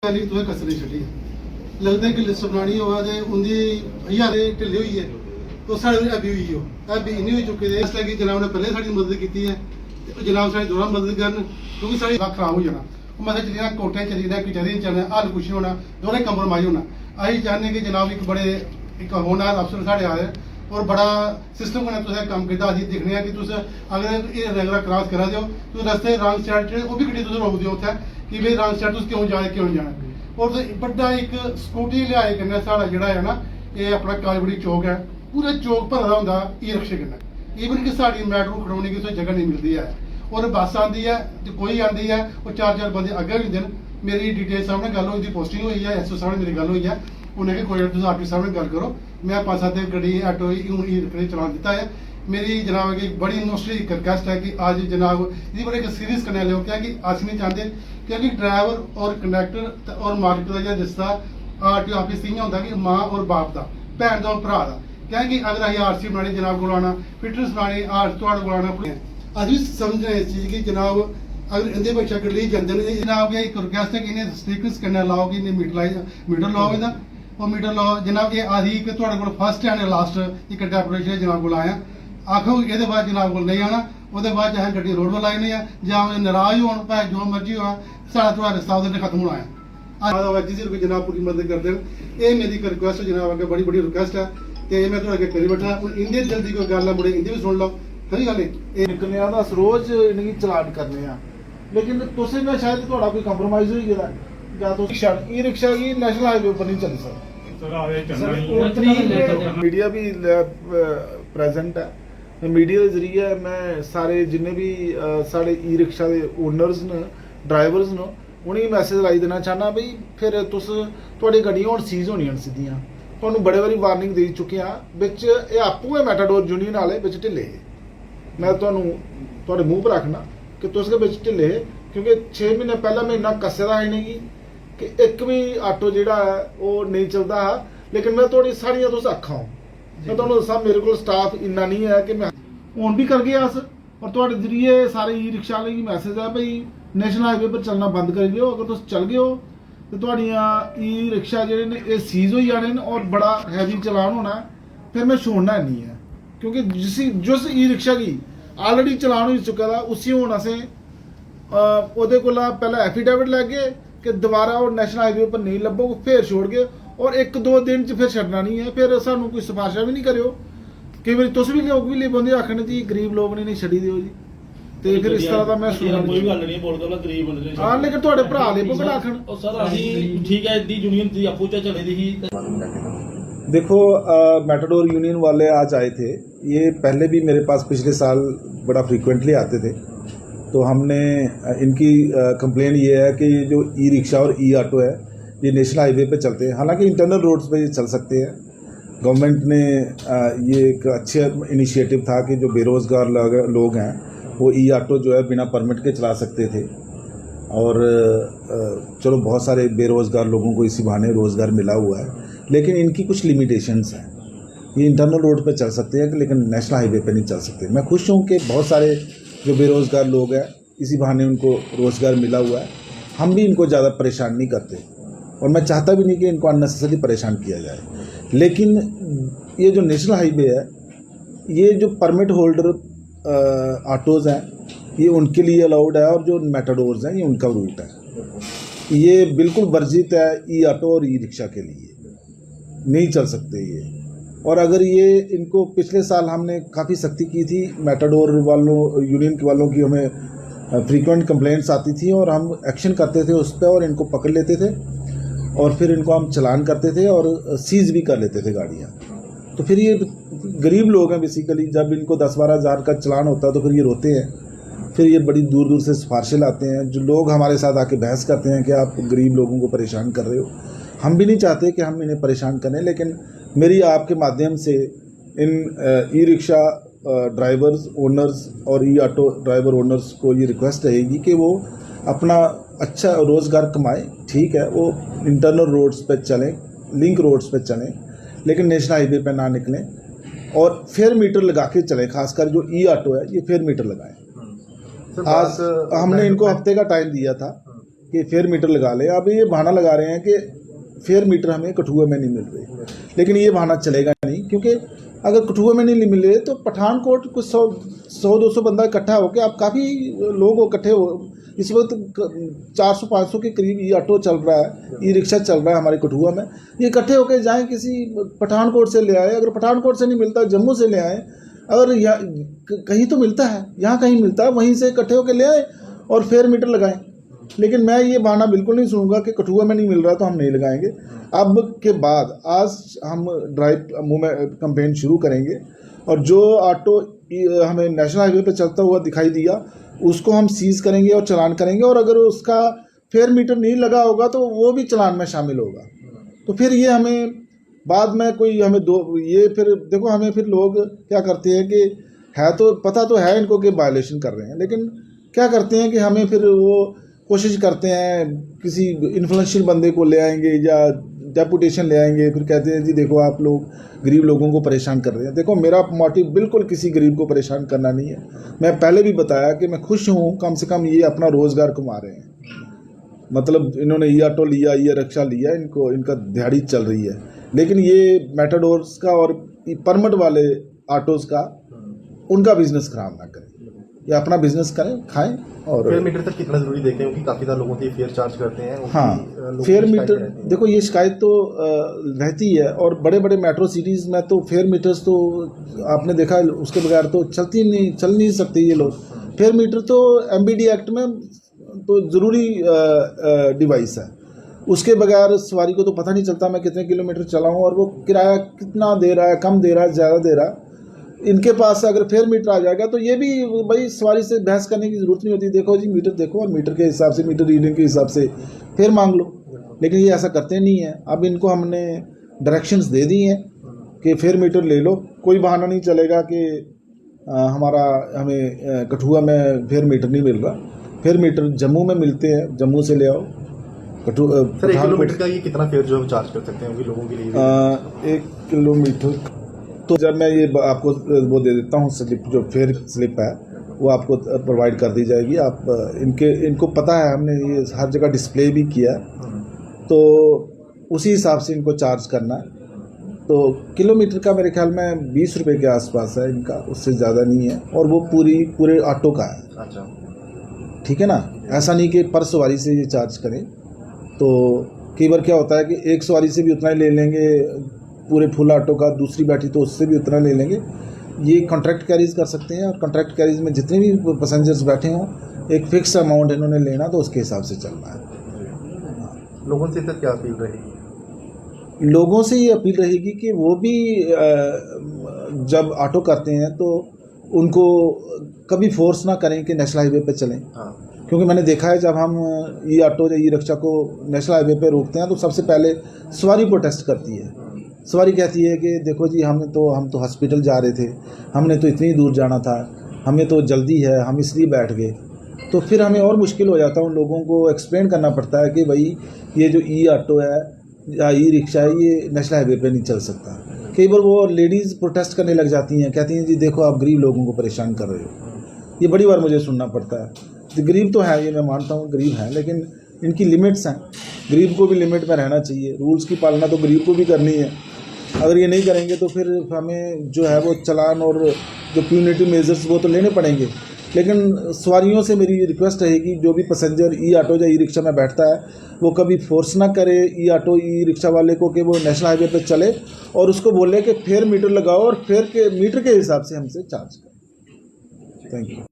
वाली तुम्हें कसर छड़ी लगता है कि लिस्ट बनानी होगा तो उनकी हजार ढिले हुई है तो साढ़े अभी हुई हो अभी इन्नी हो चुके हैं इसलिए कि जनाब ने पहले साड़ी मदद की है तो जनाब साड़ी दोबारा मदद करन क्योंकि साड़ी खराब हो जाना मतलब चली जाना कोटे चली जाना कचहरी चलना हल कुछ होना दोनों कंप्रोमाइज होना अं चाहते कि जनाब एक बड़े एक होनहार अफसर साढ़े आए और बड़ा सिस्टम कन्नै तुसें कम्म कीता असीं दिक्खने आं कि तुस अगर एह् रेगुलर क्रॉस करा दे हो तो रस्ते रॉन्ग साइड ओह् बी गड्डी तुस रोकदे हो उत्थै कि भाई रॉन्ग साइड तुस क्यों जाना और बड्डा एक स्कूटी लिहाज कन्नै साढ़ा जेह्ड़ा है ना एह् अपना कालबड़ी चौक है पूरे चौक भरे दा होंदा ई रिक्शे कन्नै ईवन कि साढ़ी मैट्रो खड़ोने की जगह नहीं मिलती है और बस आती है तो कोई आती है और चार बंदे अग्गे भी होंदे न मेरी डिटेल साहब ने गल होई दी पोस्टिंग हुई है एसओ साहब ने मेरी गल हुई है उन्हें कोई तुम आरटी साहब ने गल करो मैं 5-7 गड्डी ऑटो हूँ ई चलान दिता है मेरी जनाब की बड़ी मोस्टली एक रिक्वेस्ट है कि आज जनाब ये बड़े सीरीज करने लो क्या कि अस नहीं चाहते क्योंकि ड्राइवर और कंडक्टर और मालिक का जो रिश्ता आरटीओ ऑफिस इं होंगे कि माँ और बाप का भैन का और भरा का क्योंकि अगर अं आरसी बनानी जनाब को आना फिटनेस बनानी थोड़े को आना अस भी समझने इस चीज़ की जनाब अगर इंदे पेशा गड्डी जंदे ने जनाब एक रिक्वेस्ट है कि इन्हें स्टिकर्स कन्नै लाओ कि इन्हें मीटर लाओ इहदा और मीटर लाओ जनाब ये आदि कि थोड़े को फर्स्ट एंड लास्ट एक डेकोरेशन जनाब को आया आखो ये बाद जनाब को नहीं आना वो बाद अं गड्डी रोड पर लाई है जां नाराज हो भाई जो मर्जी हो सारा थोड़ा रिश्ता वो खत्म होना है जिस जनाब पूरी मदद करते हैं ये मेरी एक रिक्वेस्ट है जनाब अगर बड़ी बड़ी रिक्वेस्ट है तो मैं थोड़ा अगर करी बैठा हूँ इंदे जल्दी कोई गल है मुड़े इंदी भी सुन लो खरी गल निकलने दस रोज इनकी चलान करने लेकिन तुसें ना शायद थोड़ा कोई कंप्रोमाइज हो गया या तो ई रिक्शा की नेशनल हाईवे पर नहीं चल सकती मीडिया भी प्रेजेंट है मीडिया के जरिए मैं सारे जिन्ने भी साढ़े ई रिक्शा के ओनर्स न ड्राइवर्स न उन्हें मैसेज लाई देना चाहना बई फिर तुस थोड़ी गड्डियां हुण सीज होनियां सीधियां तुहानूं बड़े बारी वार्निंग दे चुके हैं बिच एह् आपूं गै मैटाडोर यूनियन वाले बिच ढिले मैं तुहानूं तुहाडे मूंह पर रखना कि तुस गै बिच ढिले क्योंकि 6 महीने पहला महीना कस्से दा इनेंगी कि एक भी आटो जिहड़ा है वो नहीं चलदा हा लेकिन मैं थोड़ी सारियां तुस अक्खां हो मैं तुहानूं दस्सां मेरे कोल स्टाफ इन्ना नहीं है कि मैं हुण भी कर गए अस और तुहाडे जरिए सारे ई रिक्शा वाले की मैसेज है भाई नेशनल हाईवे पर चलना बंद करी दिओ अगर तुस चल गए हो तो तुहाड़ियां ई रिक्शा जेह्ड़े ने एह् सीज हो जाने और बड़ा हैवी चलान होना फिर मैं छोड़ना नहीं है क्योंकि जिस ई रिक्शा की ऑलरेडी चलान हो चुका था उसी हुण असें ओहदे कोला पहले एफिडेविट लैगे कि दोबारा वो नेशनल हाईवे पर नहीं लब्भोग फिर छोड़ गए और 1-2 दिन च फिर छड्डना नहीं है फिर सानू कोई सिफारिशां भी नहीं करियो कई बार तुस भी लोग भी ले पौंदे आखने जी गरीब लोग ने नहीं छड्डी दिओ जी ਤੇ ਫਿਰ ਇਸ ਤਰ੍ਹਾਂ ਦਾ ਮੈਂ ਸੁਣਿਆ ਕੋਈ ਗੱਲ ਨਹੀਂ ਬੋਲਦਾ ਵਾ ਗਰੀਬ ਬੰਦੇ ਨੇ ਹਾਂ ਲੇਕਿਨ ਤੁਹਾਡੇ ਭਰਾ ਦੇ ਬੁੱਕ ਆਖਣ ਉਹ ਸਰ ਅਸੀਂ ਠੀਕ ਹੈ दी यूनियन ਦੀ ਆਪੂ ਚ ਚਲੇ ਦੀ ਸੀ देखो मैटाडोर यूनियन वाले आज आए थे ये पहले भी मेरे पास पिछले साल बड़ा फ्रीक्वेंटली आते थे तो हमने इनकी कंप्लेन ये है कि ये जो ई रिक्शा और ई ऑटो है ये नेशनल हाईवे पे चलते हैं हालांकि इंटरनल रोड्स पे ये चल सकते हैं गवर्नमेंट ने ये एक अच्छा इनिशिएटिव था कि जो बेरोज़गार लोग हैं वो ई ऑटो जो है बिना परमिट के चला सकते थे और चलो बहुत सारे बेरोज़गार लोगों को इसी बहाने रोज़गार मिला हुआ है लेकिन इनकी कुछ लिमिटेशंस हैं ये इंटरनल रोड पे चल सकते हैं लेकिन नेशनल हाईवे पे नहीं चल सकते मैं खुश हूँ कि बहुत सारे जो बेरोज़गार लोग हैं इसी बहाने उनको रोज़गार मिला हुआ है हम भी इनको ज़्यादा परेशान नहीं करते और मैं चाहता भी नहीं कि इनको अननेसेसरी परेशान किया जाए लेकिन ये जो नेशनल हाईवे है ये जो परमिट होल्डर ऑटोज़ हैं ये उनके लिए अलाउड है और जो मेटाडोर्स हैं ये उनका रूट है ये बिल्कुल वर्जित है ई ऑटो और ई रिक्शा के लिए नहीं चल सकते ये और अगर ये इनको पिछले साल हमने काफ़ी सख्ती की थी मेटाडोर वालों यूनियन के वालों की हमें फ्रीक्वेंट कंप्लेंट्स आती थी और हम एक्शन करते थे उस पर और इनको पकड़ लेते थे और फिर इनको हम चलान करते थे और सीज भी कर लेते थे गाड़ियाँ तो फिर ये गरीब लोग हैं बेसिकली जब इनको 10-12 हज़ार का चलान होता है तो फिर ये रोते हैं फिर ये बड़ी दूर दूर से सिफारिशें लाते हैं जो लोग हमारे साथ आके बहस करते हैं कि आप गरीब लोगों को परेशान कर रहे हो हम भी नहीं चाहते कि हम इन्हें परेशान करें लेकिन मेरी आपके माध्यम से इन ई रिक्शा ड्राइवर्स ओनर्स और ई ऑटो ड्राइवर ओनर्स को ये रिक्वेस्ट रहेगी कि वो अपना अच्छा रोज़गार कमाएं ठीक है वो इंटरनल रोड्स पे चलें लिंक रोड्स पे चलें लेकिन नेशनल हाईवे पे ना निकलें और फेयर मीटर लगा के चलें खासकर जो ई ऑटो है ये फेयर मीटर लगाएं आज हमने इनको हफ्ते का टाइम दिया था कि फेयर मीटर लगा लें। अब ये बहाना लगा रहे हैं कि फेयर मीटर हमें कठुआ में नहीं मिल रही, लेकिन ये बहाना चलेगा नहीं, क्योंकि अगर कठुआ में नहीं मिले तो पठानकोट कुछ 100-200 बंदा इकट्ठा होकर, आप काफ़ी लोग इकट्ठे हो, इस वक्त 400-500 के करीब ई ऑटो चल रहा है, ई रिक्शा चल रहा है हमारे कठुआ में। ये इकट्ठे होकर जाएं, किसी पठानकोट से ले आए, अगर पठानकोट से नहीं मिलता जम्मू से ले आए, अगर कहीं तो मिलता है, यहाँ कहीं मिलता है, वहीं से इकट्ठे होकर ले आए और फेयर मीटर लगाएं। लेकिन मैं ये बहाना बिल्कुल नहीं सुनूंगा कि कठुआ में नहीं मिल रहा तो हम नहीं लगाएंगे। अब के बाद आज हम ड्राइव मूवमेंट कैंपेन शुरू करेंगे और जो ऑटो हमें नेशनल हाईवे पे चलता हुआ दिखाई दिया उसको हम सीज करेंगे और चालान करेंगे, और अगर उसका फेयर मीटर नहीं लगा होगा तो वो भी चालान में शामिल होगा। तो फिर ये हमें बाद में कोई हमें ये फिर देखो, हमें फिर लोग क्या करते हैं कि है तो पता तो है इनको कि वायलेशन कर रहे हैं, लेकिन क्या करते हैं कि हमें फिर वो कोशिश करते हैं किसी इन्फ्लुएंशियल बंदे को ले आएंगे या डेपुटेशन ले आएंगे, फिर कहते हैं जी देखो आप लोग गरीब लोगों को परेशान कर रहे हैं। देखो मेरा मोटिव बिल्कुल किसी गरीब को परेशान करना नहीं है। मैं पहले भी बताया कि मैं खुश हूँ, कम से कम ये अपना रोज़गार कमा रहे हैं, मतलब इन्होंने ई ऑटो लिया, ये रिक्शा लिया, इनका दिहाड़ी चल रही है। लेकिन ये मेटाडोर्स का और परमिट वाले ऑटोज़ का उनका बिजनेस खराब ना करें, ये अपना बिजनेस करें, खाएं। और फेयर मीटर तक कितना जरूरी देखें, क्योंकि काफ़ी सारे लोगों से फेयर चार्ज करते हैं। हाँ, फेयर मीटर देखो ये शिकायत तो रहती है, और बड़े बड़े मेट्रो सिटीज़ में तो फेयर मीटर्स तो आपने देखा उसके बगैर तो चल नहीं सकते ये लोग। फेयर मीटर तो MBD एक्ट में तो ज़रूरी डिवाइस है, उसके बगैर सवारी को तो पता नहीं चलता मैं कितने किलोमीटर चला हूँ और वो किराया कितना दे रहा है, कम दे रहा है, ज़्यादा दे रहा है। इनके पास अगर फेयर मीटर आ जाएगा तो ये भी भाई सवारी से बहस करने की ज़रूरत नहीं होती, देखो जी मीटर देखो और मीटर के हिसाब से, मीटर रीडिंग के हिसाब से फेयर मांग लो। लेकिन ये ऐसा करते नहीं है। अब इनको हमने डायरेक्शंस दे दी हैं कि फेयर मीटर ले लो, कोई बहाना नहीं चलेगा कि हमें कठुआ में फेयर मीटर नहीं मिल रहा। फेयर मीटर जम्मू में मिलते हैं, जम्मू से ले आओ। सर 1 किलोमीटर का ये कितना फेयर जो हम चार्ज कर सकते हैं लोगों के लिए? 1 किलोमीटर तो जब मैं ये आपको वो दे देता हूँ स्लिप, जो फेयर स्लिप है वो आपको प्रोवाइड कर दी जाएगी। आप इनको पता है, हमने ये हर जगह डिस्प्ले भी किया है, तो उसी हिसाब से इनको चार्ज करना है। तो किलोमीटर का मेरे ख्याल में 20 रुपये के आसपास है इनका, उससे ज़्यादा नहीं है, और वो पूरे ऑटो का है। अच्छा, ठीक है ना, ऐसा नहीं कि पर सवारी से ये चार्ज करें। तो कई बार क्या होता है कि एक सवारी से भी उतना ही ले लेंगे, पूरे फुल ऑटो का दूसरी बैठी तो उससे भी उतना ले लेंगे। ये कॉन्ट्रैक्ट कैरीज कर सकते हैं, और कॉन्ट्रैक्ट कैरीज में जितने भी पैसेंजर्स बैठे हों एक फिक्स अमाउंट इन्होंने लेना, तो उसके हिसाब से चलना है। लोगों से सर क्या अपील रहेगी? लोगों से ये अपील रहेगी कि वो भी जब ऑटो करते हैं तो उनको कभी फोर्स ना करें कि नेशनल हाईवे पे चलें। हाँ, क्योंकि मैंने देखा है जब हम ई ऑटो या ई रिक्शा को नेशनल हाईवे पे रोकते हैं तो सबसे पहले सवारी प्रोटेस्ट करती है। सवारी कहती है कि देखो जी हम तो हॉस्पिटल जा रहे थे, हमने तो इतनी दूर जाना था, हमें तो जल्दी है, हम इसलिए बैठ गए। तो फिर हमें और मुश्किल हो जाता है, उन लोगों को एक्सप्लेन करना पड़ता है कि भाई ये जो ई ऑटो है या ई रिक्शा है ये नेशनल हाईवे पे नहीं चल सकता। कई बार वो लेडीज़ प्रोटेस्ट करने लग जाती हैं, कहती हैं जी देखो आप गरीब लोगों को परेशान कर रहे हो। ये बड़ी बार मुझे सुनना पड़ता है। गरीब तो है, ये मैं मानता हूँ गरीब हैं, लेकिन इनकी लिमिट्स हैं। गरीब को भी लिमिट में रहना चाहिए, रूल्स की पालना तो गरीब को भी करनी है। अगर ये नहीं करेंगे तो फिर हमें जो है वो चालान और जो प्यूनिटिव मेजर्स वो तो लेने पड़ेंगे। लेकिन सवारियों से मेरी रिक्वेस्ट रहेगी, जो भी पैसेंजर ई ऑटो या ई रिक्शा में बैठता है वो कभी फोर्स ना करे ई ऑटो ई रिक्शा वाले को कि वो नेशनल हाईवे पे चले, और उसको बोले कि फेयर मीटर लगाओ और फेयर के मीटर के हिसाब से हमसे चार्ज करें। Thank you.